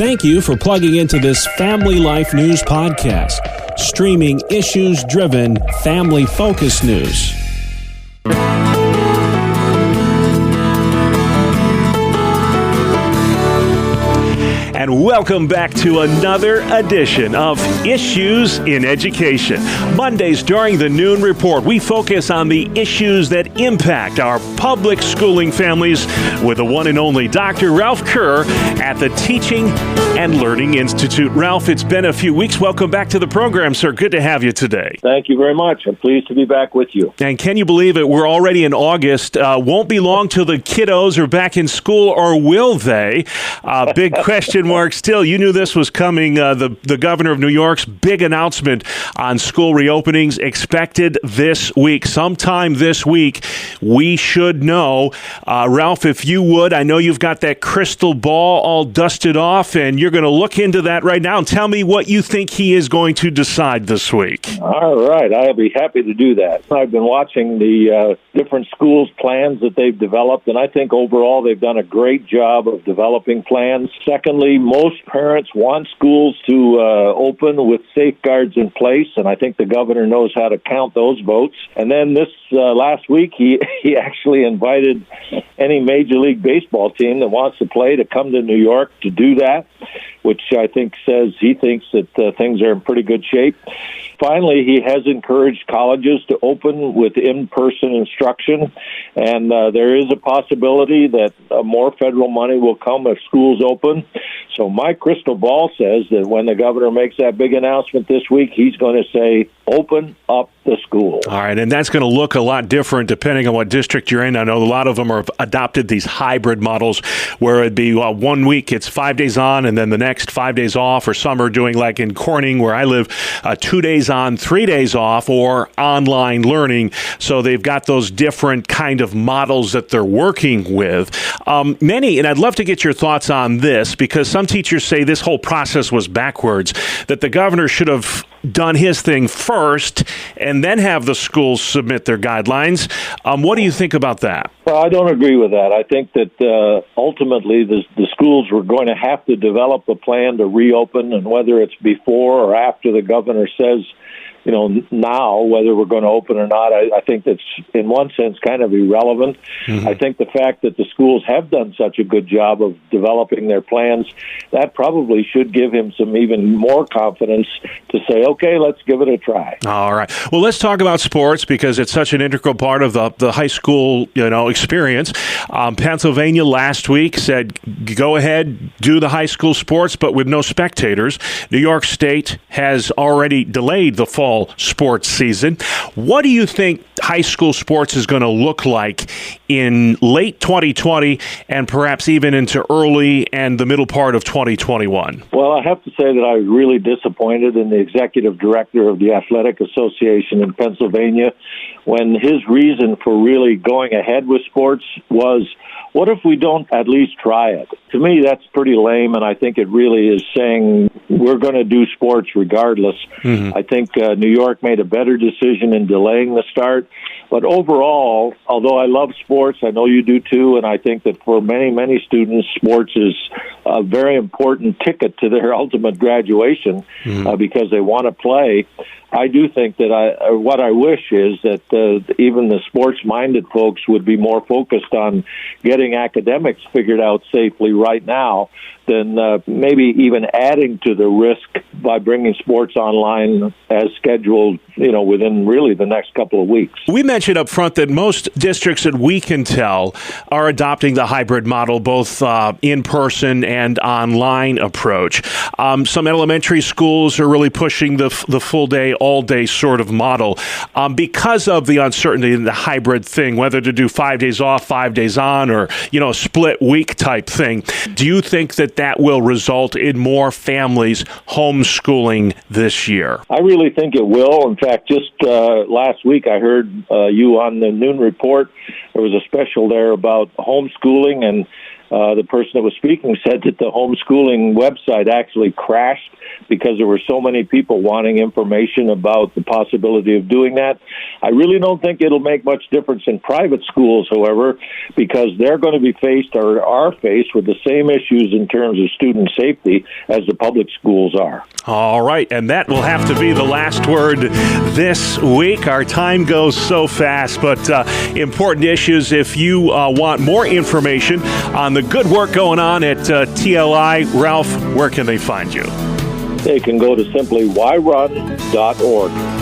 Thank you for plugging into this Family Life News podcast, streaming issues-driven, family-focused news. And welcome back to another edition of Issues in Education. Mondays during the Noon Report, we focus on the issues that impact our public schooling families with the one and only Dr. Ralph Kerr at the Teaching and Learning Institute. Ralph, it's been a few weeks. Welcome back to the program, sir. Good to have you today. Thank you very much. I'm pleased to be back with you. And can you believe it? We're already in August. Won't be long till the kiddos are back in school, or will they? Big question mark still. You knew this was coming. The governor of New York's big announcement on school reopenings expected this week. Sometime this week, we should know. Ralph, if you would, I know you've got that crystal ball all dusted off, and you're going to look into that right now and tell me what you think he is going to decide this week. All right. I'll be happy to do that. I've been watching the different schools' plans that they've developed, and I think overall they've done a great job of developing plans. Secondly, most parents want schools to open with safeguards in place, and I think the governor knows how to count those votes. And then this last week, he actually invited any Major League Baseball team that wants to play to come to New York to do that, which I think says he thinks that things are in pretty good shape. Finally, he has encouraged colleges to open with in-person instruction, and there is a possibility that more federal money will come if schools open. So my crystal ball says that when the governor makes that big announcement this week, he's going to say, open up the school. All right, and that's going to look a lot different depending on what district you're in. I know a lot of them have adopted these hybrid models where it'd be 1 week, it's 5 days on, and then the next 5 days off, or some are doing like in Corning, where I live, 2 days on, 3 days off, or online learning. So they've got those different kind of models that they're working with. Many, and I'd love to get your thoughts on this, because some teachers say this whole process was backwards, that the governor should have done his thing first and then have the schools submit their guidelines. What do you think about that? Well, I don't agree with that. I think that ultimately the schools were going to have to develop a plan to reopen, and whether it's before or after the governor says, now, whether we're going to open or not, I think that's, in one sense, kind of irrelevant. Mm-hmm. I think the fact that the schools have done such a good job of developing their plans, that probably should give him some even more confidence to say, okay, let's give it a try. All right. Well, let's talk about sports, because it's such an integral part of the high school, experience. Pennsylvania last week said, go ahead, do the high school sports, but with no spectators. New York State has already delayed the fall sports season. What do you think high school sports is going to look like in late 2020 and perhaps even into early and the middle part of 2021? Well, I have to say that I was really disappointed in the executive director of the Athletic Association in Pennsylvania when his reason for really going ahead with sports was, what if we don't at least try it? To me, that's pretty lame, and I think it really is saying we're going to do sports regardless. Mm-hmm. I think New York made a better decision in delaying the start. But overall, although I love sports, I know you do too, and I think that for many, many students, sports is a very important ticket to their ultimate graduation because they want to play. I do think that what I wish is that even the sports-minded folks would be more focused on getting academics figured out safely right now than maybe even adding to the risk by bringing sports online as scheduled, within really the next couple of weeks. We mentioned up front that most districts that we can tell are adopting the hybrid model, both in-person and online approach. Some elementary schools are really pushing the full-day, all-day sort of model because of the uncertainty in the hybrid thing, whether to do 5 days off, 5 days on, or, a split week type thing. Do you think that will result in more families homeschooling this year? I really think it will. In fact, just last week I heard you on the Noon Report. There was a special there about homeschooling, and the person that was speaking said that the homeschooling website actually crashed because there were so many people wanting information about the possibility of doing that. I really don't think it'll make much difference in private schools, however, because they're going to be faced or are faced with the same issues in terms of student safety as the public schools are. All right, and that will have to be the last word this week. Our time goes so fast, but important issues. If you want more information on the good work going on at TLI, Ralph, where can they find you? They can go to simply yrun.org.